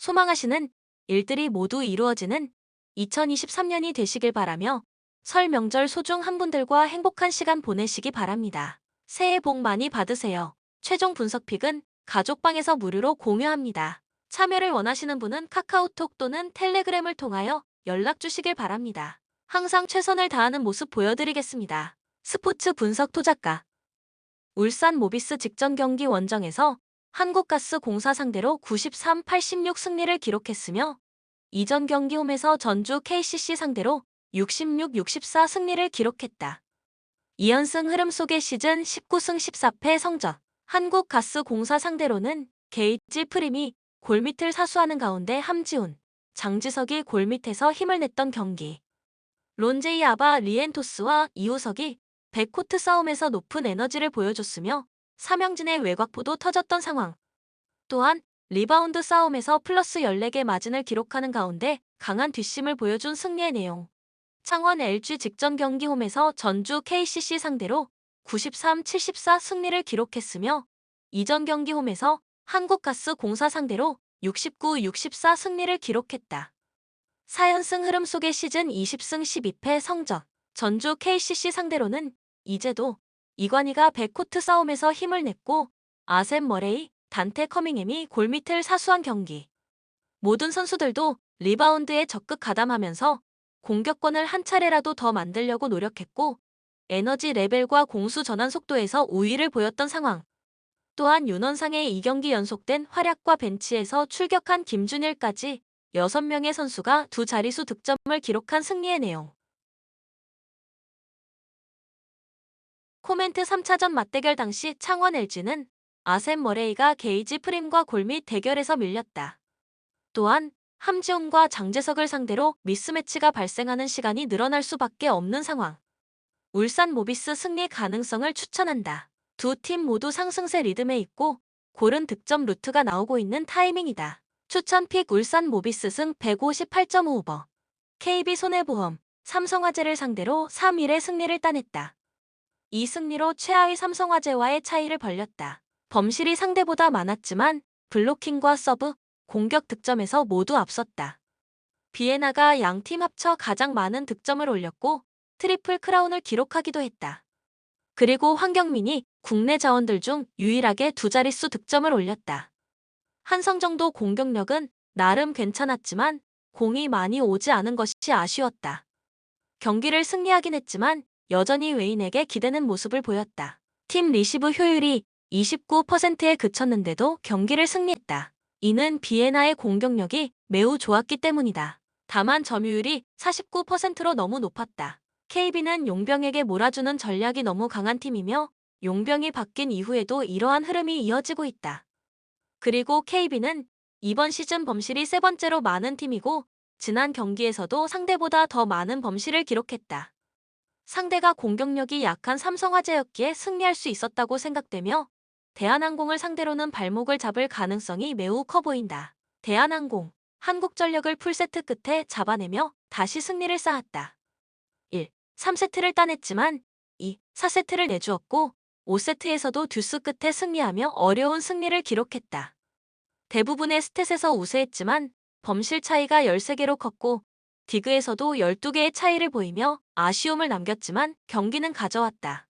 소망하시는 일들이 모두 이루어지는 2023년이 되시길 바라며 설 명절 소중한 분들과 행복한 시간 보내시기 바랍니다. 새해 복 많이 받으세요. 최종 분석픽은 가족방에서 무료로 공유합니다. 참여를 원하시는 분은 카카오톡 또는 텔레그램을 통하여 연락 주시길 바랍니다. 항상 최선을 다하는 모습 보여드리겠습니다. 스포츠 분석 토작가 울산 모비스 직전 경기 원정에서 한국가스공사 상대로 93-86 승리를 기록했으며 이전 경기 홈에서 전주 KCC 상대로 66-64 승리를 기록했다. 2연승 흐름 속의 시즌 19승 14패 성적. 한국가스공사 상대로는 게이지 프림이 골밑을 사수하는 가운데 함지훈, 장지석이 골밑에서 힘을 냈던 경기. 론제이 아바 리엔토스와 이호석이 백코트 싸움에서 높은 에너지를 보여줬으며 삼영진의 외곽포도 터졌던 상황. 또한 리바운드 싸움에서 플러스 14개 마진을 기록하는 가운데 강한 뒷심을 보여준 승리의 내용. 창원 LG 직전 경기 홈에서 전주 KCC 상대로 93-74 승리를 기록했으며 이전 경기 홈에서 한국가스공사 상대로 69-64 승리를 기록했다. 4연승 흐름 속의 시즌 20승 12패 성적. 전주 KCC 상대로는 이제도 이관희가 백코트 싸움에서 힘을 냈고 아셈 머레이, 단테 커밍햄이 골밑을 사수한 경기. 모든 선수들도 리바운드에 적극 가담하면서 공격권을 한 차례라도 더 만들려고 노력했고 에너지 레벨과 공수 전환 속도에서 우위를 보였던 상황. 또한 윤원상의 2경기 연속된 활약과 벤치에서 출격한 김준일까지 6명의 선수가 두 자릿수 득점을 기록한 승리의 내용. 코멘트 3차전 맞대결 당시 창원 LG는 아셈 머레이가 게이지 프림과 골밑 대결에서 밀렸다. 또한 함지훈과 장재석을 상대로 미스매치가 발생하는 시간이 늘어날 수밖에 없는 상황. 울산 모비스 승리 가능성을 추천한다. 두 팀 모두 상승세 리듬에 있고 고른 득점 루트가 나오고 있는 타이밍이다. 추천픽 울산 모비스 승 158.5오버. KB손해보험, 삼성화재를 상대로 3-1의 승리를 따냈다. 이 승리로 최하위 삼성화재와의 차이를 벌렸다. 범실이 상대보다 많았지만 블로킹과 서브, 공격 득점에서 모두 앞섰다. 비에나가 양팀 합쳐 가장 많은 득점을 올렸고 트리플 크라운을 기록하기도 했다. 그리고 황경민이 국내 자원들 중 유일하게 두 자릿수 득점을 올렸다. 한성정도 공격력은 나름 괜찮았지만 공이 많이 오지 않은 것이 아쉬웠다. 경기를 승리하긴 했지만 여전히 웨인에게 기대는 모습을 보였다. 팀 리시브 효율이 29%에 그쳤는데도 경기를 승리했다. 이는 비에나의 공격력이 매우 좋았기 때문이다. 다만 점유율이 49%로 너무 높았다. KB는 용병에게 몰아주는 전략이 너무 강한 팀이며 용병이 바뀐 이후에도 이러한 흐름이 이어지고 있다. 그리고 KB는 이번 시즌 범실이 세 번째로 많은 팀이고 지난 경기에서도 상대보다 더 많은 범실을 기록했다. 상대가 공격력이 약한 삼성화재였기에 승리할 수 있었다고 생각되며 대한항공을 상대로는 발목을 잡을 가능성이 매우 커 보인다. 대한항공, 한국전력을 풀세트 끝에 잡아내며 다시 승리를 쌓았다. 1. 3세트를 따냈지만 2. 4세트를 내주었고 5세트에서도 듀스 끝에 승리하며 어려운 승리를 기록했다. 대부분의 스탯에서 우세했지만 범실 차이가 13개로 컸고 디그에서도 12개의 차이를 보이며 아쉬움을 남겼지만 경기는 가져왔다.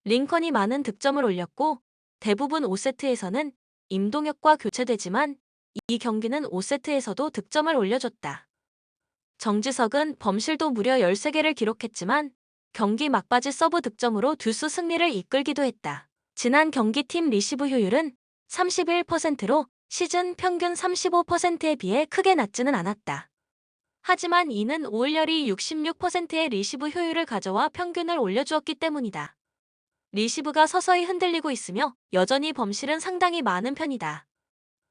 링컨이 많은 득점을 올렸고 대부분 5세트에서는 임동혁과 교체되지만 이 경기는 5세트에서도 득점을 올려줬다. 정지석은 범실도 무려 13개를 기록했지만 경기 막바지 서브 득점으로 듀스 승리를 이끌기도 했다. 지난 경기 팀 리시브 효율은 31%로 시즌 평균 35%에 비해 크게 낮지는 않았다. 하지만 이는 오일렬이 66%의 리시브 효율을 가져와 평균을 올려주었기 때문이다. 리시브가 서서히 흔들리고 있으며 여전히 범실은 상당히 많은 편이다.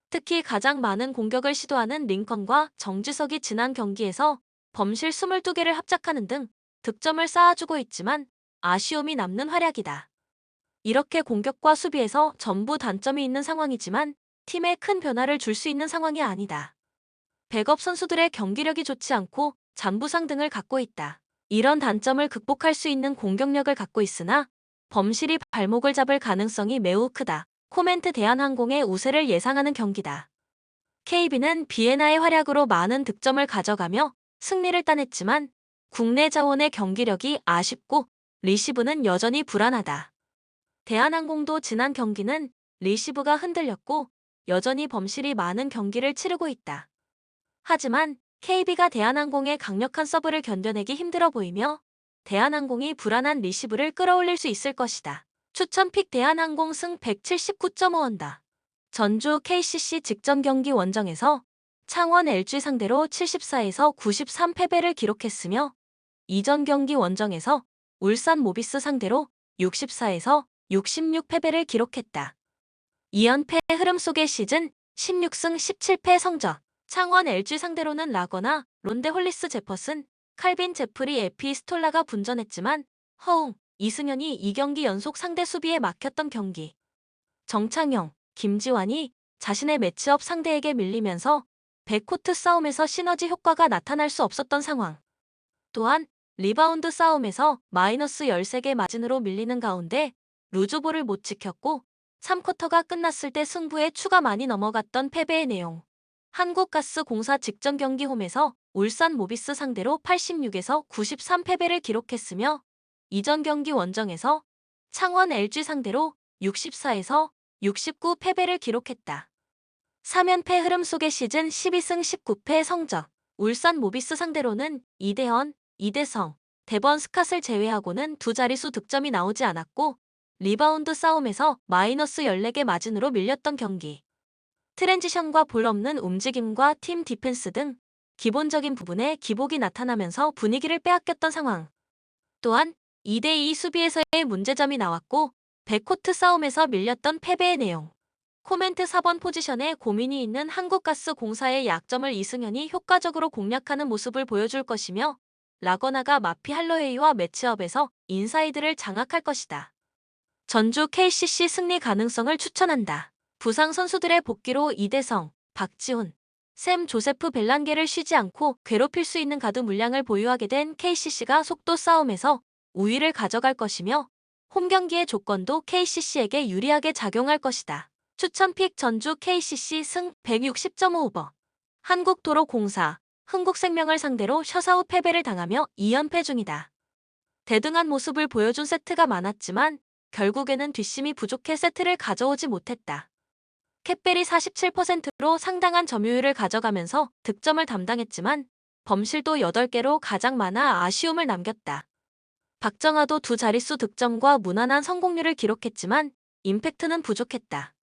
특히 가장 많은 공격을 시도하는 링컨과 정지석이 지난 경기에서 범실 22개를 합작하는 등 득점을 쌓아주고 있지만 아쉬움이 남는 활약이다. 이렇게 공격과 수비에서 전부 단점이 있는 상황이지만 팀에 큰 변화를 줄 수 있는 상황이 아니다. 백업 선수들의 경기력이 좋지 않고 잔부상 등을 갖고 있다. 이런 단점을 극복할 수 있는 공격력을 갖고 있으나 범실이 발목을 잡을 가능성이 매우 크다. 코멘트 대한항공의 우세를 예상하는 경기다. KB는 비에나의 활약으로 많은 득점을 가져가며 승리를 따냈지만 국내 자원의 경기력이 아쉽고 리시브는 여전히 불안하다. 대한항공도 지난 경기는 리시브가 흔들렸고 여전히 범실이 많은 경기를 치르고 있다. 하지만 KB가 대한항공의 강력한 서브를 견뎌내기 힘들어 보이며 대한항공이 불안한 리시브를 끌어올릴 수 있을 것이다. 추천 픽 대한항공 승 179.5원다. 전주 KCC 직전 경기 원정에서 창원 LG 상대로 74에서 93 패배를 기록했으며 이전 경기 원정에서 울산 모비스 상대로 64에서 66 패배를 기록했다. 2연패 흐름 속의 시즌 16승 17패 성적. 창원 LG 상대로는 라거나, 론데 홀리스 제퍼슨, 칼빈 제프리 에피스톨라가 분전했지만 허웅, 이승현이 2경기 연속 상대 수비에 막혔던 경기. 정창영, 김지환이 자신의 매치업 상대에게 밀리면서 백코트 싸움에서 시너지 효과가 나타날 수 없었던 상황. 또한 리바운드 싸움에서 마이너스 13개 마진으로 밀리는 가운데 루즈볼을 못 지켰고 3쿼터가 끝났을 때 승부에 추가 많이 넘어갔던 패배의 내용. 한국가스공사 직전 경기 홈에서 울산 모비스 상대로 86에서 93 패배를 기록했으며 이전 경기 원정에서 창원 LG 상대로 64에서 69 패배를 기록했다. 3연패 흐름 속의 시즌 12승 19패 성적. 울산 모비스 상대로는 이대헌, 이대성, 대번 스캇을 제외하고는 두 자릿수 득점이 나오지 않았고 리바운드 싸움에서 마이너스 14개 마진으로 밀렸던 경기. 트랜지션과 볼 없는 움직임과 팀 디펜스 등 기본적인 부분에 기복이 나타나면서 분위기를 빼앗겼던 상황. 또한 2대2 수비에서의 문제점이 나왔고 백코트 싸움에서 밀렸던 패배의 내용. 코멘트 4번 포지션에 고민이 있는 한국가스공사의 약점을 이승현이 효과적으로 공략하는 모습을 보여줄 것이며 라거나가 마피 할로웨이와 매치업에서 인사이드를 장악할 것이다. 전주 KCC 승리 가능성을 추천한다. 부상 선수들의 복귀로 이대성, 박지훈, 샘 조세프 벨란게를 쉬지 않고 괴롭힐 수 있는 가드 물량을 보유하게 된 KCC가 속도 싸움에서 우위를 가져갈 것이며 홈 경기의 조건도 KCC에게 유리하게 작용할 것이다. 추천 픽 전주 KCC 승 160.5번. 한국도로공사, 흥국생명을 상대로 셔사우 패배를 당하며 2연패 중이다. 대등한 모습을 보여준 세트가 많았지만 결국에는 뒷심이 부족해 세트를 가져오지 못했다. 캣벨이 47%로 상당한 점유율을 가져가면서 득점을 담당했지만 범실도 8개로 가장 많아 아쉬움을 남겼다. 박정아도 두 자릿수 득점과 무난한 성공률을 기록했지만 임팩트는 부족했다.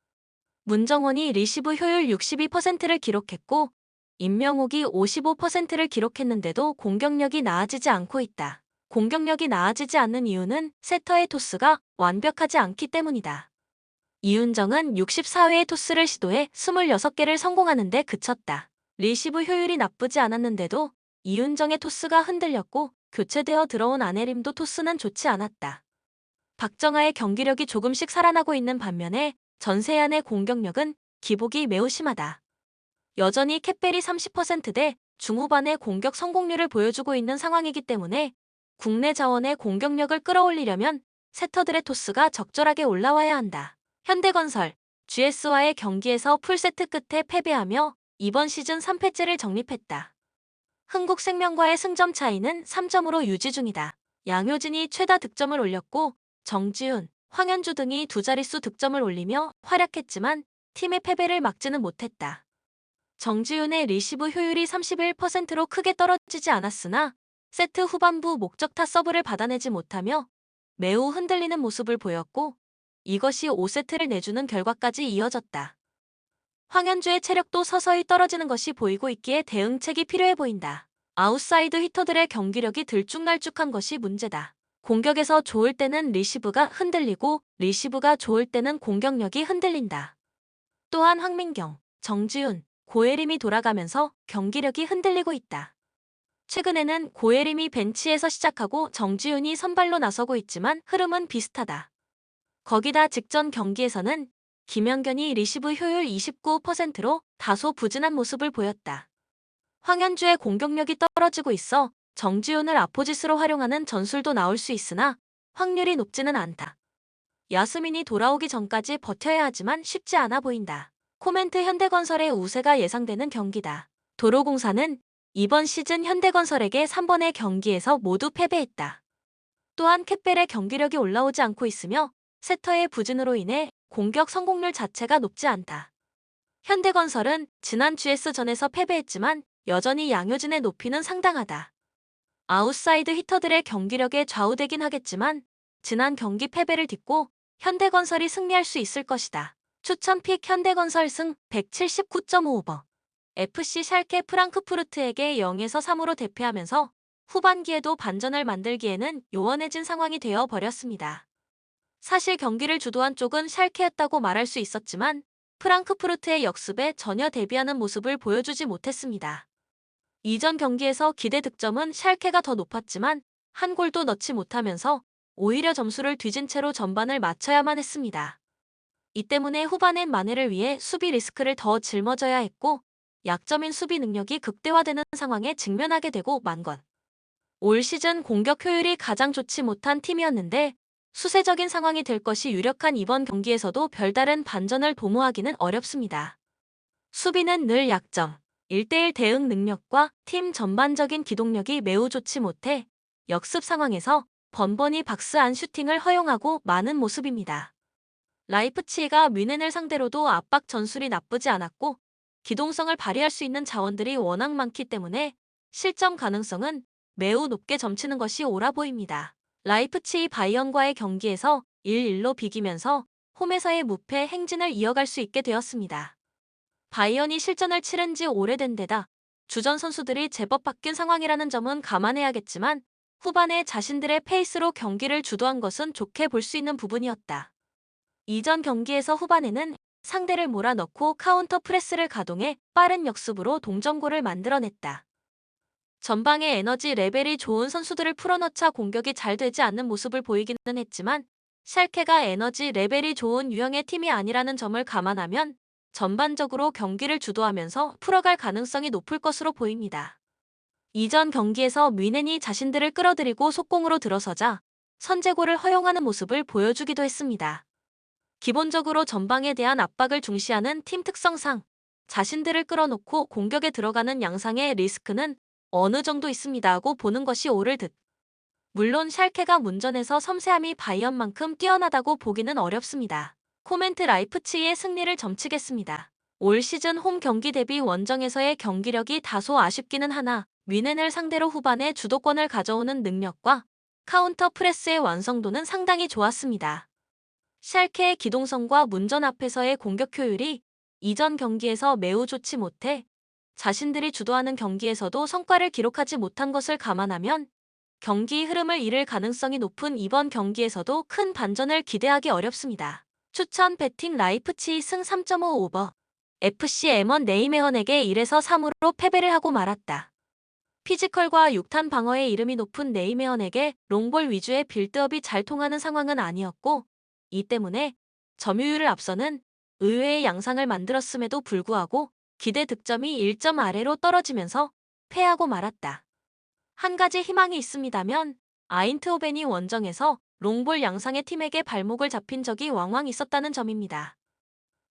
문정원이 리시브 효율 62%를 기록했고 임명옥이 55%를 기록했는데도 공격력이 나아지지 않고 있다. 공격력이 나아지지 않는 이유는 세터의 토스가 완벽하지 않기 때문이다. 이윤정은 64회의 토스를 시도해 26개를 성공하는 데 그쳤다. 리시브 효율이 나쁘지 않았는데도 이윤정의 토스가 흔들렸고 교체되어 들어온 아네림도 토스는 좋지 않았다. 박정아의 경기력이 조금씩 살아나고 있는 반면에 전세안의 공격력은 기복이 매우 심하다. 여전히 캣벨이 30%대 중후반의 공격 성공률을 보여주고 있는 상황이기 때문에 국내 자원의 공격력을 끌어올리려면 세터들의 토스가 적절하게 올라와야 한다. 현대건설, GS와의 경기에서 풀세트 끝에 패배하며 이번 시즌 3패째를 정립했다. 흥국생명과의 승점 차이는 3점으로 유지 중이다. 양효진이 최다 득점을 올렸고 정지훈, 황현주 등이 두 자릿수 득점을 올리며 활약했지만 팀의 패배를 막지는 못했다. 정지훈의 리시브 효율이 31%로 크게 떨어지지 않았으나 세트 후반부 목적타 서브를 받아내지 못하며 매우 흔들리는 모습을 보였고 이것이 5세트를 내주는 결과까지 이어졌다. 황현주의 체력도 서서히 떨어지는 것이 보이고 있기에 대응책이 필요해 보인다. 아웃사이드 히터들의 경기력이 들쭉날쭉한 것이 문제다. 공격에서 좋을 때는 리시브가 흔들리고 리시브가 좋을 때는 공격력이 흔들린다. 또한 황민경, 정지훈, 고예림이 돌아가면서 경기력이 흔들리고 있다. 최근에는 고예림이 벤치에서 시작하고 정지훈이 선발로 나서고 있지만 흐름은 비슷하다. 거기다 직전 경기에서는 김연견이 리시브 효율 29%로 다소 부진한 모습을 보였다. 황현주의 공격력이 떨어지고 있어 정지훈을 아포지스로 활용하는 전술도 나올 수 있으나 확률이 높지는 않다. 야스민이 돌아오기 전까지 버텨야 하지만 쉽지 않아 보인다. 코멘트 현대건설의 우세가 예상되는 경기다. 도로공사는 이번 시즌 현대건설에게 3번의 경기에서 모두 패배했다. 또한 캣벨의 경기력이 올라오지 않고 있으며 세터의 부진으로 인해 공격 성공률 자체가 높지 않다. 현대건설은 지난 GS전에서 패배했지만 여전히 양효진의 높이는 상당하다. 아웃사이드 히터들의 경기력에 좌우되긴 하겠지만 지난 경기 패배를 딛고 현대건설이 승리할 수 있을 것이다. 추천픽 현대건설 승 179.5오버. FC 샬케 프랑크푸르트에게 0에서 3으로 대패하면서 후반기에도 반전을 만들기에는 요원해진 상황이 되어 버렸습니다. 사실 경기를 주도한 쪽은 샬케였다고 말할 수 있었지만 프랑크푸르트의 역습에 전혀 대비하는 모습을 보여주지 못했습니다. 이전 경기에서 기대 득점은 샬케가 더 높았지만 한 골도 넣지 못하면서 오히려 점수를 뒤진 채로 전반을 마쳐야만 했습니다. 이 때문에 후반엔 만회를 위해 수비 리스크를 더 짊어져야 했고 약점인 수비 능력이 극대화되는 상황에 직면하게 되고 만 것. 올 시즌 공격 효율이 가장 좋지 못한 팀이었는데 수세적인 상황이 될 것이 유력한 이번 경기에서도 별다른 반전을 도모하기는 어렵습니다. 수비는 늘 약점, 1대1 대응 능력과 팀 전반적인 기동력이 매우 좋지 못해 역습 상황에서 번번이 박스 안 슈팅을 허용하고 마는 모습입니다. 라이프치히가 뮌헨을 상대로도 압박 전술이 나쁘지 않았고 기동성을 발휘할 수 있는 자원들이 워낙 많기 때문에 실점 가능성은 매우 높게 점치는 것이 옳아 보입니다. 라이프치히 바이언과의 경기에서 1-1로 비기면서 홈에서의 무패 행진을 이어갈 수 있게 되었습니다. 바이언이 실전을 치른 지 오래된 데다 주전 선수들이 제법 바뀐 상황이라는 점은 감안해야겠지만 후반에 자신들의 페이스로 경기를 주도한 것은 좋게 볼 수 있는 부분이었다. 이전 경기에서 후반에는 상대를 몰아넣고 카운터 프레스를 가동해 빠른 역습으로 동점골을 만들어냈다. 전방에 에너지 레벨이 좋은 선수들을 풀어넣자 공격이 잘 되지 않는 모습을 보이기는 했지만 샬케가 에너지 레벨이 좋은 유형의 팀이 아니라는 점을 감안하면 전반적으로 경기를 주도하면서 풀어갈 가능성이 높을 것으로 보입니다. 이전 경기에서 뮌헨이 자신들을 끌어들이고 속공으로 들어서자 선제골을 허용하는 모습을 보여주기도 했습니다. 기본적으로 전방에 대한 압박을 중시하는 팀 특성상 자신들을 끌어놓고 공격에 들어가는 양상의 리스크는 어느 정도 있습니다고 보는 것이 옳을 듯. 물론 샬케가 문전에서 섬세함이 바이언만큼 뛰어나다고 보기는 어렵습니다. 코멘트 라이프치히의 승리를 점치겠습니다. 올 시즌 홈 경기 대비 원정에서의 경기력이 다소 아쉽기는 하나 뮌헨을 상대로 후반에 주도권을 가져오는 능력과 카운터 프레스의 완성도는 상당히 좋았습니다. 샬케의 기동성과 문전 앞에서의 공격 효율이 이전 경기에서 매우 좋지 못해 자신들이 주도하는 경기에서도 성과를 기록하지 못한 것을 감안하면 경기 흐름을 잃을 가능성이 높은 이번 경기에서도 큰 반전을 기대하기 어렵습니다. 추천 배팅 라이프치히 승 3.5오버. FC M1 네이메헌에게 1에서 3으로 패배를 하고 말았다. 피지컬과 육탄 방어의 이름이 높은 네이메헌에게 롱볼 위주의 빌드업이 잘 통하는 상황은 아니었고 이 때문에 점유율을 앞서는 의외의 양상을 만들었음에도 불구하고 기대 득점이 1점 아래로 떨어지면서 패하고 말았다. 한 가지 희망이 있습니다면 아인트호벤이 원정에서 롱볼 양상의 팀에게 발목을 잡힌 적이 왕왕 있었다는 점입니다.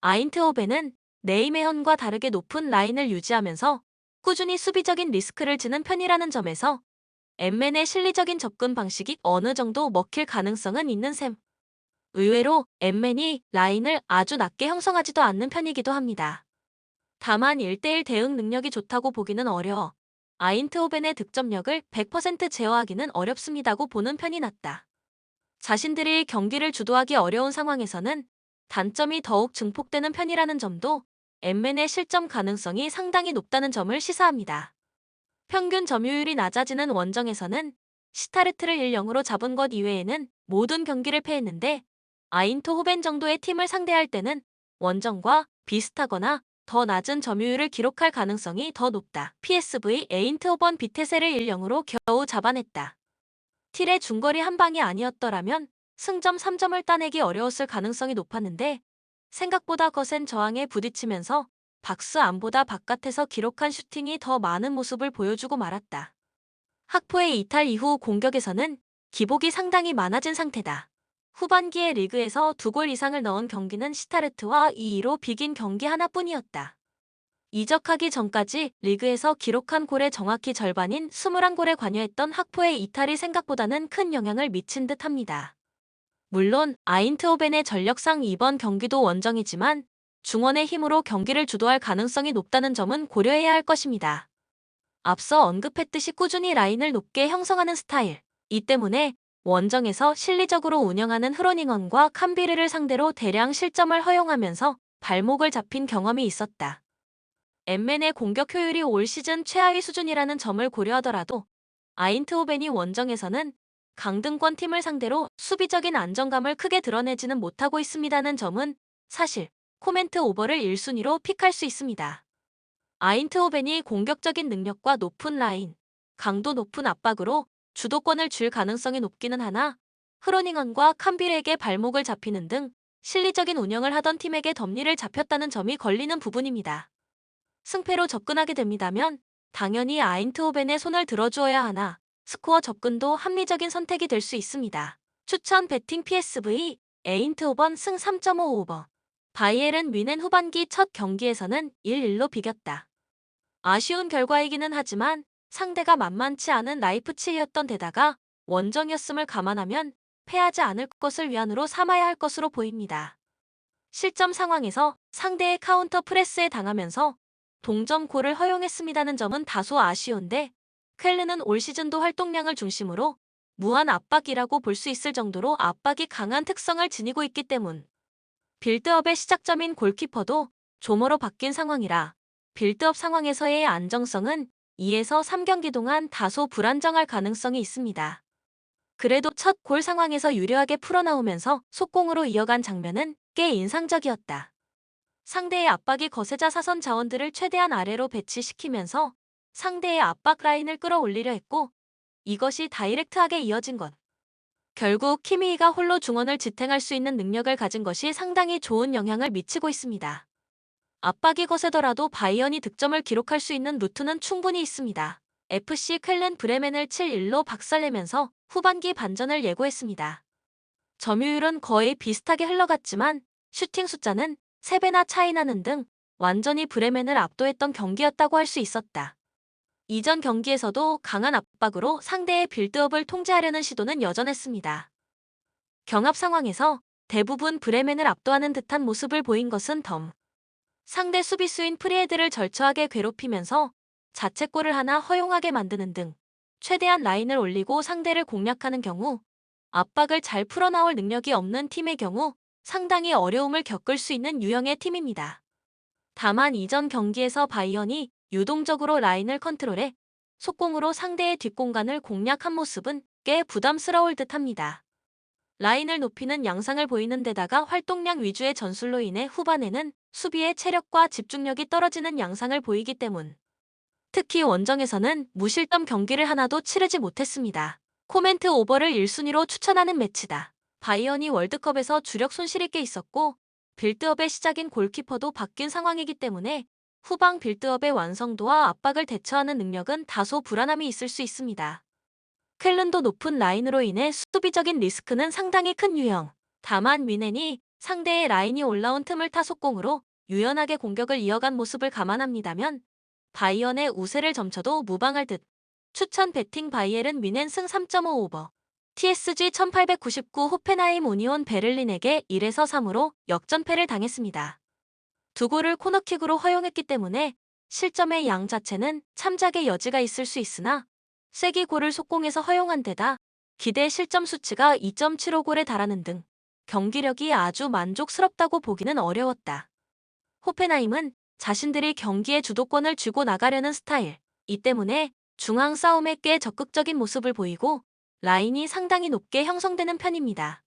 아인트호벤은 네이메헌과 다르게 높은 라인을 유지하면서 꾸준히 수비적인 리스크를 지는 편이라는 점에서 엠맨의 실리적인 접근 방식이 어느 정도 먹힐 가능성은 있는 셈. 의외로 엠맨이 라인을 아주 낮게 형성하지도 않는 편이기도 합니다. 다만 1대1 대응 능력이 좋다고 보기는 어려워 아인트호벤의 득점력을 100% 제어하기는 어렵습니다고 보는 편이 낫다. 자신들이 경기를 주도하기 어려운 상황에서는 단점이 더욱 증폭되는 편이라는 점도 엠맨의 실점 가능성이 상당히 높다는 점을 시사합니다. 평균 점유율이 낮아지는 원정에서는 시타르트를 1-0으로 잡은 것 이외에는 모든 경기를 패했는데 아인트호벤 정도의 팀을 상대할 때는 원정과 비슷하거나 더 낮은 점유율을 기록할 가능성이 더 높다. PSV 에인트호번 비테세를 1-0으로 겨우 잡아냈다. 틸의 중거리 한 방이 아니었더라면 승점 3점을 따내기 어려웠을 가능성이 높았는데 생각보다 거센 저항에 부딪히면서 박스 안보다 바깥에서 기록한 슈팅이 더 많은 모습을 보여주고 말았다. 학포의 이탈 이후 공격에서는 기복이 상당히 많아진 상태다. 후반기에 리그에서 2골 이상을 넣은 경기는 시타르트와 2-2로 비긴 경기 하나뿐이었다. 이적하기 전까지 리그에서 기록한 골의 정확히 절반인 21골에 관여했던 학포의 이탈이 생각보다는 큰 영향을 미친 듯합니다. 물론 아인트호벤의 전력상 이번 경기도 원정이지만 중원의 힘으로 경기를 주도할 가능성이 높다는 점은 고려해야 할 것입니다. 앞서 언급했듯이 꾸준히 라인을 높게 형성하는 스타일. 이 때문에 원정에서 실리적으로 운영하는 흐로닝언과 캄비르를 상대로 대량 실점을 허용하면서 발목을 잡힌 경험이 있었다. 엠맨의 공격 효율이 올 시즌 최하위 수준이라는 점을 고려하더라도 아인트호벤이 원정에서는 강등권 팀을 상대로 수비적인 안정감을 크게 드러내지는 못하고 있습니다는 점은 사실 코멘트 오버를 1순위로 픽할 수 있습니다. 아인트호벤이 공격적인 능력과 높은 라인, 강도 높은 압박으로 주도권을 쥘 가능성이 높기는 하나 흐로닝언과 캄빌에게 발목을 잡히는 등 실리적인 운영을 하던 팀에게 덤리를 잡혔다는 점이 걸리는 부분입니다. 승패로 접근하게 됩니다면 당연히 아인트호벤의 손을 들어주어야 하나 스코어 접근도 합리적인 선택이 될 수 있습니다. 추천 배팅 PSV 에인트호벤 승 3.5 오버 바이에른 뮌헨 후반기 첫 경기에서는 1-1로 비겼다. 아쉬운 결과이기는 하지만 상대가 만만치 않은 라이프치히였던 데다가 원정이었음을 감안하면 패하지 않을 것을 위안으로 삼아야 할 것으로 보입니다. 실점 상황에서 상대의 카운터 프레스에 당하면서 동점골을 허용했습니다는 점은 다소 아쉬운데 쾰른은 올 시즌도 활동량을 중심으로 무한 압박이라고 볼 수 있을 정도로 압박이 강한 특성을 지니고 있기 때문 빌드업의 시작점인 골키퍼도 조머로 바뀐 상황이라 빌드업 상황에서의 안정성은 2에서 3경기 동안 다소 불안정할 가능성이 있습니다. 그래도 첫 골 상황에서 유려하게 풀어나오면서 속공으로 이어간 장면은 꽤 인상적이었다. 상대의 압박이 거세자 사선 자원들을 최대한 아래로 배치시키면서 상대의 압박 라인을 끌어올리려 했고 이것이 다이렉트하게 이어진 것. 결국 키미히가 홀로 중원을 지탱할 수 있는 능력을 가진 것이 상당히 좋은 영향을 미치고 있습니다. 압박이 거세더라도 바이언이 득점을 기록할 수 있는 루트는 충분히 있습니다. FC 쾰른 브레멘을 7-1로 박살내면서 후반기 반전을 예고했습니다. 점유율은 거의 비슷하게 흘러갔지만 슈팅 숫자는 3배나 차이 나는 등 완전히 브레멘을 압도했던 경기였다고 할 수 있었다. 이전 경기에서도 강한 압박으로 상대의 빌드업을 통제하려는 시도는 여전했습니다. 경합 상황에서 대부분 브레멘을 압도하는 듯한 모습을 보인 것은 상대 수비수인 프리헤드를 절처하게 괴롭히면서 자책골을 하나 허용하게 만드는 등 최대한 라인을 올리고 상대를 공략하는 경우 압박을 잘 풀어나올 능력이 없는 팀의 경우 상당히 어려움을 겪을 수 있는 유형의 팀입니다. 다만 이전 경기에서 바이언이 유동적으로 라인을 컨트롤해 속공으로 상대의 뒷공간을 공략한 모습은 꽤 부담스러울 듯합니다. 라인을 높이는 양상을 보이는 데다가 활동량 위주의 전술로 인해 후반에는 수비의 체력과 집중력이 떨어지는 양상을 보이기 때문 특히 원정에서는 무실점 경기를 하나도 치르지 못했습니다. 코멘트 오버를 1순위로 추천하는 매치다. 바이언이 월드컵에서 주력 손실이 꽤 있었고 빌드업의 시작인 골키퍼도 바뀐 상황이기 때문에 후방 빌드업의 완성도와 압박을 대처하는 능력은 다소 불안함이 있을 수 있습니다. 쾰른도 높은 라인으로 인해 수비적인 리스크는 상당히 큰 유형. 다만 뮌헨이 상대의 라인이 올라온 틈을 타 속공으로 유연하게 공격을 이어간 모습을 감안합니다면 바이언의 우세를 점쳐도 무방할 듯. 추천 배팅 바이에른 뮌헨 승 3.5 오버 TSG 1899 호펜하임 우니온 베를린에게 1에서 3으로 역전패를 당했습니다. 2골을 코너킥으로 허용했기 때문에 실점의 양 자체는 참작의 여지가 있을 수 있으나 쐐기 골을 속공해서 허용한 데다 기대 실점 수치가 2.75골에 달하는 등 경기력이 아주 만족스럽다고 보기는 어려웠다. 호펜하임은 자신들이 경기의 주도권을 쥐고 나가려는 스타일, 이 때문에 중앙 싸움에 꽤 적극적인 모습을 보이고 라인이 상당히 높게 형성되는 편입니다.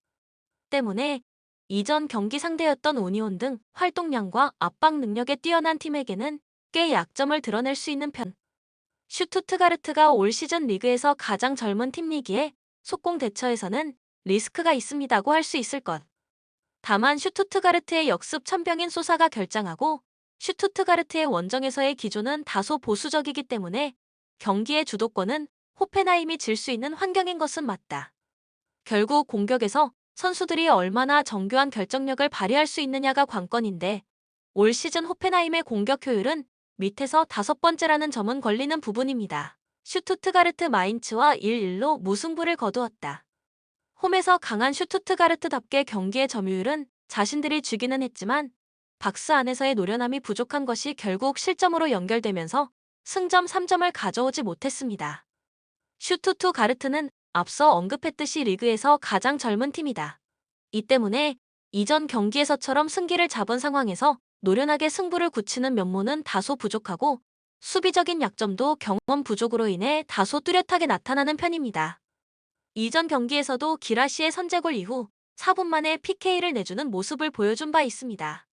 때문에 이전 경기 상대였던 우니온 등 활동량과 압박 능력에 뛰어난 팀에게는 꽤 약점을 드러낼 수 있는 편. 슈투트가르트가 올 시즌 리그에서 가장 젊은 팀이기에 속공 대처에서는 리스크가 있습니다고 할 수 있을 것. 다만 슈투트가르트의 역습 천병인 소사가 결장하고 슈투트가르트의 원정에서의 기조는 다소 보수적이기 때문에 경기의 주도권은 호펜하임이 질 수 있는 환경인 것은 맞다. 결국 공격에서 선수들이 얼마나 정교한 결정력을 발휘할 수 있느냐가 관건인데 올 시즌 호펜하임의 공격 효율은 밑에서 5번째라는 점은 걸리는 부분입니다. 슈투트가르트 마인츠와 1-1로 무승부를 거두었다. 홈에서 강한 슈투트가르트답게 경기의 점유율은 자신들이 쥐기는 했지만 박스 안에서의 노련함이 부족한 것이 결국 실점으로 연결되면서 승점 3점을 가져오지 못했습니다. 슈투트가르트는 앞서 언급했듯이 리그에서 가장 젊은 팀이다. 이 때문에 이전 경기에서처럼 승기를 잡은 상황에서 노련하게 승부를 굳히는 면모는 다소 부족하고 수비적인 약점도 경험 부족으로 인해 다소 뚜렷하게 나타나는 편입니다. 이전 경기에서도 기라시의 선제골 이후 4분 만에 PK를 내주는 모습을 보여준 바 있습니다.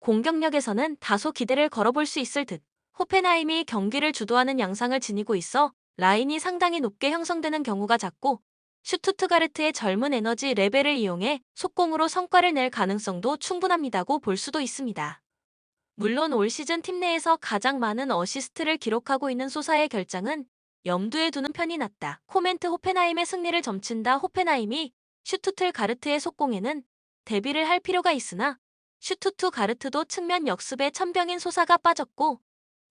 공격력에서는 다소 기대를 걸어볼 수 있을 듯 호펜하임이 경기를 주도하는 양상을 지니고 있어 라인이 상당히 높게 형성되는 경우가 잦고 슈투트가르트의 젊은 에너지 레벨을 이용해 속공으로 성과를 낼 가능성도 충분합니다고 볼 수도 있습니다. 물론 올 시즌 팀 내에서 가장 많은 어시스트를 기록하고 있는 소사의 결장은 염두에 두는 편이 낫다. 코멘트 호펜하임의 승리를 점친다. 호펜하임이 슈투트가르트의 속공에는 대비를 할 필요가 있으나 슈투트가르트도 측면 역습에 천병인 소사가 빠졌고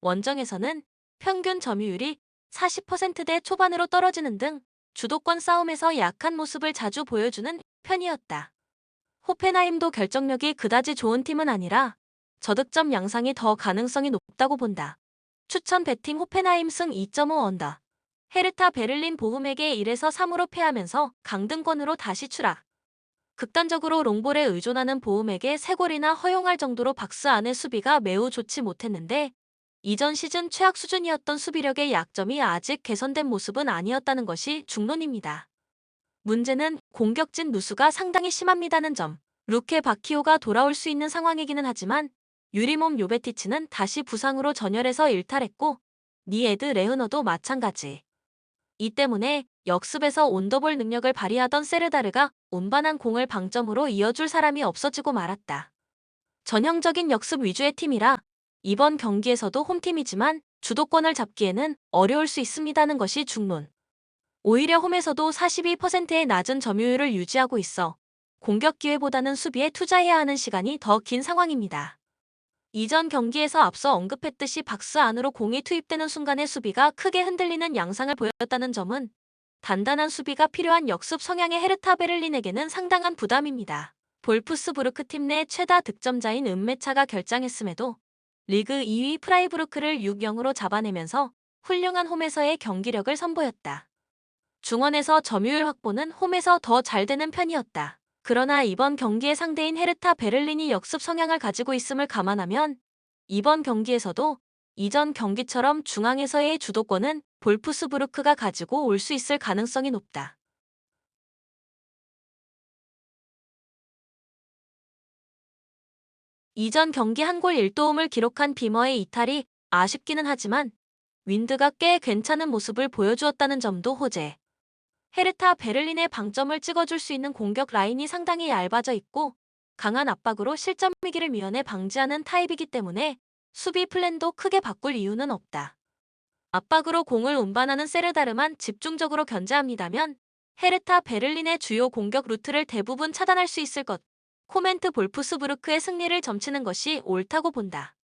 원정에서는 평균 점유율이 40%대 초반으로 떨어지는 등 주도권 싸움에서 약한 모습을 자주 보여주는 편이었다. 호펜하임도 결정력이 그다지 좋은 팀은 아니라 저득점 양상이 더 가능성이 높다고 본다. 추천 배팅 호펜하임 승 2.5 언더. 헤르타 베를린 보훔에게 1에서 3으로 패하면서 강등권으로 다시 추락. 극단적으로 롱볼에 의존하는 보훔에게 3골이나 허용할 정도로 박스 안의 수비가 매우 좋지 못했는데 이전 시즌 최악 수준이었던 수비력의 약점이 아직 개선된 모습은 아니었다는 것이 중론입니다. 문제는 공격진 누수가 상당히 심합니다는 점. 루케 바키오가 돌아올 수 있는 상황이기는 하지만 유리몸 요베티치는 다시 부상으로 전열에서 일탈했고 니에드 레흐너도 마찬가지. 이 때문에 역습에서 온더볼 능력을 발휘하던 세르다르가 운반한 공을 방점으로 이어줄 사람이 없어지고 말았다. 전형적인 역습 위주의 팀이라 이번 경기에서도 홈팀이지만 주도권을 잡기에는 어려울 수 있습니다는 것이 중론. 오히려 홈에서도 42%의 낮은 점유율을 유지하고 있어 공격 기회보다는 수비에 투자해야 하는 시간이 더 긴 상황입니다. 이전 경기에서 앞서 언급했듯이 박스 안으로 공이 투입되는 순간에 수비가 크게 흔들리는 양상을 보였다는 점은 단단한 수비가 필요한 역습 성향의 헤르타 베를린에게는 상당한 부담입니다. 볼프스부르크 팀 내 최다 득점자인 은메차가 결장했음에도 리그 2위 프라이부르크를 6-0으로 잡아내면서 훌륭한 홈에서의 경기력을 선보였다. 중원에서 점유율 확보는 홈에서 더 잘 되는 편이었다. 그러나 이번 경기의 상대인 헤르타 베를린이 역습 성향을 가지고 있음을 감안하면 이번 경기에서도 이전 경기처럼 중앙에서의 주도권은 볼프스부르크가 가지고 올 수 있을 가능성이 높다. 이전 경기 한 골 1도움을 기록한 비머의 이탈이 아쉽기는 하지만 윈드가 꽤 괜찮은 모습을 보여주었다는 점도 호재. 헤르타 베를린의 방점을 찍어줄 수 있는 공격 라인이 상당히 얇아져 있고 강한 압박으로 실점 위기를 미연에 방지하는 타입이기 때문에 수비 플랜도 크게 바꿀 이유는 없다. 압박으로 공을 운반하는 세르다르만 집중적으로 견제합니다면 헤르타 베를린의 주요 공격 루트를 대부분 차단할 수 있을 것. 코멘트 볼프스부르크의 승리를 점치는 것이 옳다고 본다.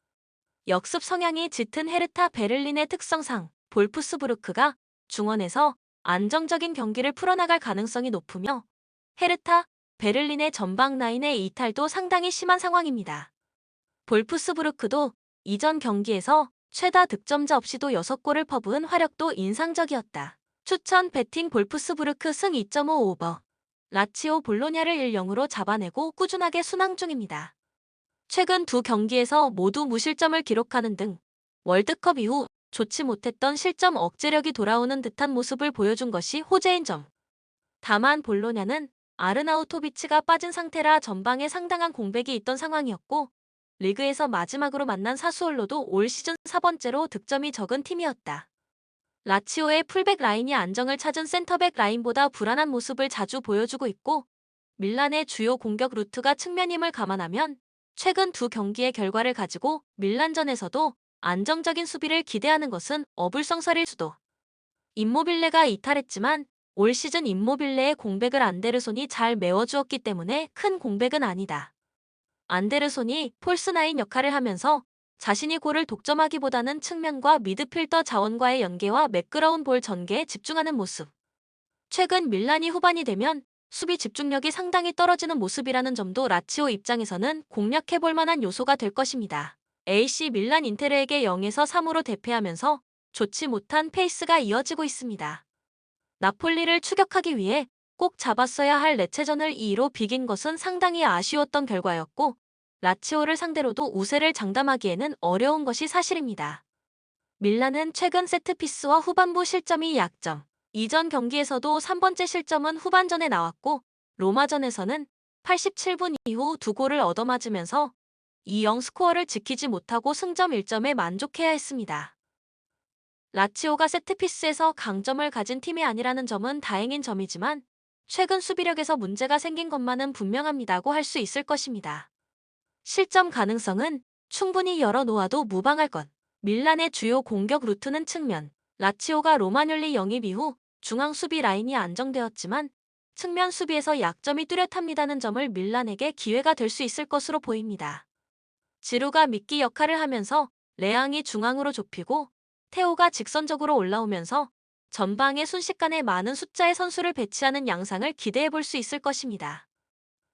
역습 성향이 짙은 헤르타 베를린의 특성상 볼프스부르크가 중원에서 안정적인 경기를 풀어나갈 가능성이 높으며 헤르타 베를린의 전방 라인의 이탈도 상당히 심한 상황입니다. 볼프스부르크도 이전 경기에서 최다 득점자 없이도 6골을 퍼부은 화력도 인상적이었다. 추천 배팅 볼프스부르크 승 2.5 오버. 라치오 볼로냐를 1-0으로 잡아내고 꾸준하게 순항 중입니다. 최근 두 경기에서 모두 무실점을 기록하는 등 월드컵 이후 좋지 못했던 실점 억제력이 돌아오는 듯한 모습을 보여준 것이 호재인 점. 다만 볼로냐는 아르나우토비치가 빠진 상태라 전방에 상당한 공백이 있던 상황이었고 리그에서 마지막으로 만난 사수올로도 올 시즌 4번째로 득점이 적은 팀이었다. 라치오의 풀백 라인이 안정을 찾은 센터백 라인보다 불안한 모습을 자주 보여주고 있고 밀란의 주요 공격 루트가 측면임을 감안하면 최근 두 경기의 결과를 가지고 밀란전에서도 안정적인 수비를 기대하는 것은 어불성설일 수도. 임모빌레가 이탈했지만 올 시즌 임모빌레의 공백을 안데르손이 잘 메워주었기 때문에 큰 공백은 아니다. 안데르손이 폴스9 역할을 하면서 자신이 골을 독점하기보다는 측면과 미드필더 자원과의 연계와 매끄러운 볼 전개에 집중하는 모습. 최근 밀란이 후반이 되면 수비 집중력이 상당히 떨어지는 모습이라는 점도 라치오 입장에서는 공략해볼 만한 요소가 될 것입니다. AC 밀란 인테르에게 0에서 3으로 대패하면서 좋지 못한 페이스가 이어지고 있습니다. 나폴리를 추격하기 위해 꼭 잡았어야 할 레체전을 2-2로 비긴 것은 상당히 아쉬웠던 결과였고 라치오를 상대로도 우세를 장담하기에는 어려운 것이 사실입니다. 밀란은 최근 세트피스와 후반부 실점이 약점. 이전 경기에서도 3번째 실점은 후반전에 나왔고 로마전에서는 87분 이후 2골을 얻어맞으면서 2-0 스코어를 지키지 못하고 승점 1점에 만족해야 했습니다. 라치오가 세트피스에서 강점을 가진 팀이 아니라는 점은 다행인 점이지만 최근 수비력에서 문제가 생긴 것만은 분명합니다고 할 수 있을 것입니다. 실점 가능성은 충분히 열어놓아도 무방할 것. 밀란의 주요 공격 루트는 측면. 라치오가 로마뇰리 영입 이후 중앙 수비 라인이 안정되었지만 측면 수비에서 약점이 뚜렷합니다는 점을 밀란에게 기회가 될 수 있을 것으로 보입니다. 지루가 미끼 역할을 하면서 레앙이 중앙으로 좁히고 테오가 직선적으로 올라오면서 전방에 순식간에 많은 숫자의 선수를 배치하는 양상을 기대해 볼 수 있을 것입니다.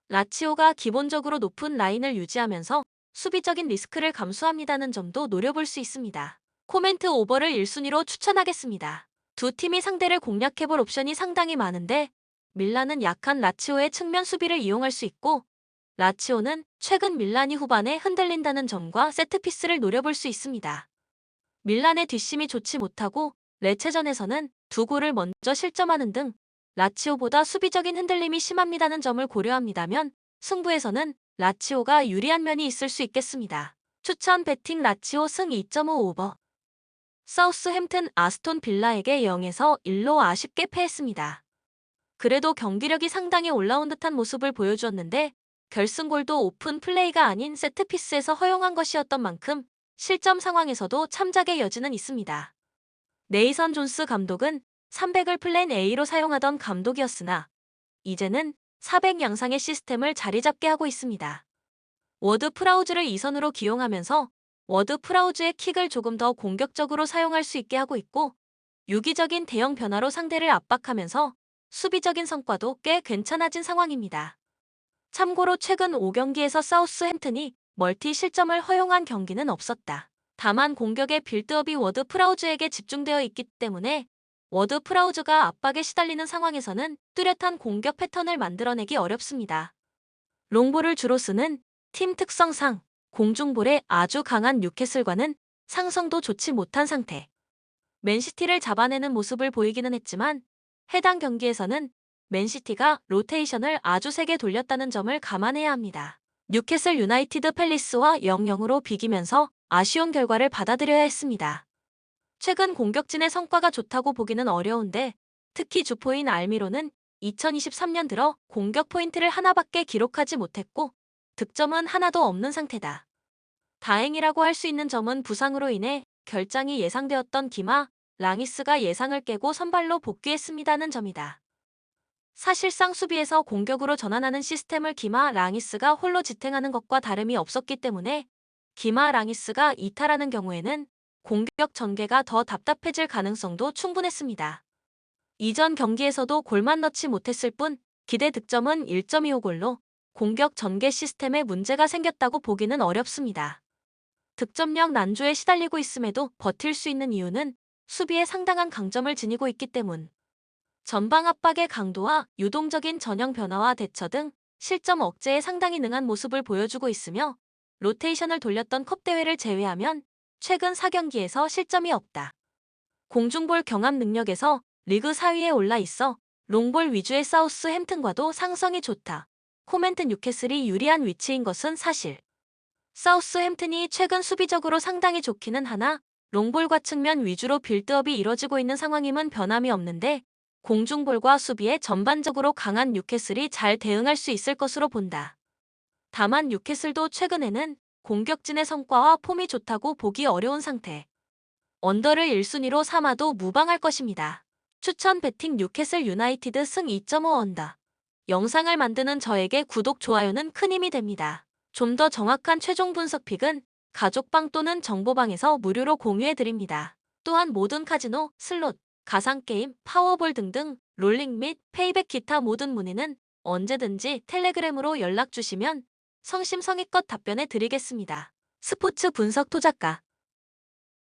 라치오가 기본적으로 높은 라인을 유지하면서 수비적인 리스크를 감수합니다는 점도 노려볼 수 있습니다. 코멘트 오버를 1순위로 추천하겠습니다. 두 팀이 상대를 공략해볼 옵션이 상당히 많은데 밀란은 약한 라치오의 측면 수비를 이용할 수 있고 라치오는 최근 밀란이 후반에 흔들린다는 점과 세트피스를 노려볼 수 있습니다. 밀란의 뒷심이 좋지 못하고 레체전에서는 2골을 먼저 실점하는 등 라치오보다 수비적인 흔들림이 심합니다는 점을 고려합니다면 승부에서는 라치오가 유리한 면이 있을 수 있겠습니다. 추천 배팅 라치오 승 2.5 오버. 사우스햄튼 아스톤 빌라에게 0에서 1로 아쉽게 패했습니다. 그래도 경기력이 상당히 올라온 듯한 모습을 보여주었는데 결승골도 오픈 플레이가 아닌 세트피스에서 허용한 것이었던 만큼 실점 상황에서도 참작의 여지는 있습니다. 네이선 존스 감독은 300을 플랜 A로 사용하던 감독이었으나 이제는 400 양상의 시스템을 자리 잡게 하고 있습니다. 워드 프라우즈를 2선으로 기용하면서 워드 프라우즈의 킥을 조금 더 공격적으로 사용할 수 있게 하고 있고 유기적인 대형 변화로 상대를 압박하면서 수비적인 성과도 꽤 괜찮아진 상황입니다. 참고로 최근 5경기에서 사우스햄튼이 멀티 실점을 허용한 경기는 없었다. 다만 공격의 빌드업이 워드 프라우즈에게 집중되어 있기 때문에 워드 프라우즈가 압박에 시달리는 상황에서는 뚜렷한 공격 패턴을 만들어내기 어렵습니다. 롱볼을 주로 쓰는 팀 특성상 공중볼에 아주 강한 뉴캐슬과는 상성도 좋지 못한 상태. 맨시티를 잡아내는 모습을 보이기는 했지만 해당 경기에서는 맨시티가 로테이션을 아주 세게 돌렸다는 점을 감안해야 합니다. 뉴캐슬 유나이티드 팰리스와 0-0으로 비기면서 아쉬운 결과를 받아들여야 했습니다. 최근 공격진의 성과가 좋다고 보기는 어려운데 특히 주포인 알미로는 2023년 들어 공격 포인트를 하나밖에 기록하지 못했고 득점은 하나도 없는 상태다. 다행이라고 할 수 있는 점은 부상으로 인해 결장이 예상되었던 기마 랑이스가 예상을 깨고 선발로 복귀했습니다는 점이다. 사실상 수비에서 공격으로 전환하는 시스템을 기마 랑이스가 홀로 지탱하는 것과 다름이 없었기 때문에 기마 랑이스가 이탈하는 경우에는 공격 전개가 더 답답해질 가능성도 충분했습니다. 이전 경기에서도 골만 넣지 못했을 뿐 기대 득점은 1.25골로 공격 전개 시스템에 문제가 생겼다고 보기는 어렵습니다. 득점력 난조에 시달리고 있음에도 버틸 수 있는 이유는 수비에 상당한 강점을 지니고 있기 때문. 전방 압박의 강도와 유동적인 전형 변화와 대처 등 실점 억제에 상당히 능한 모습을 보여주고 있으며 로테이션을 돌렸던 컵 대회를 제외하면 최근 4경기에서 실점이 없다. 공중볼 경합 능력에서 리그 4위에 올라 있어 롱볼 위주의 사우스햄튼과도 상성이 좋다. 코멘트 뉴캐슬이 유리한 위치인 것은 사실. 사우스햄튼이 최근 수비적으로 상당히 좋기는 하나 롱볼과 측면 위주로 빌드업이 이뤄지고 있는 상황임은 변함이 없는데 공중볼과 수비에 전반적으로 강한 뉴캐슬이 잘 대응할 수 있을 것으로 본다. 다만 뉴캐슬도 최근에는 공격진의 성과와 폼이 좋다고 보기 어려운 상태. 언더를 1순위로 삼아도 무방할 것입니다. 추천 배팅 뉴캐슬 유나이티드 승 2.5 언더. 영상을 만드는 저에게 구독, 좋아요는 큰 힘이 됩니다. 좀 더 정확한 최종 분석 픽은 가족방 또는 정보방에서 무료로 공유해드립니다. 또한 모든 카지노, 슬롯, 가상게임, 파워볼 등등 롤링 및 페이백 기타 모든 문의는 언제든지 텔레그램으로 연락주시면 성심성의껏 답변해 드리겠습니다. 스포츠 분석 토작가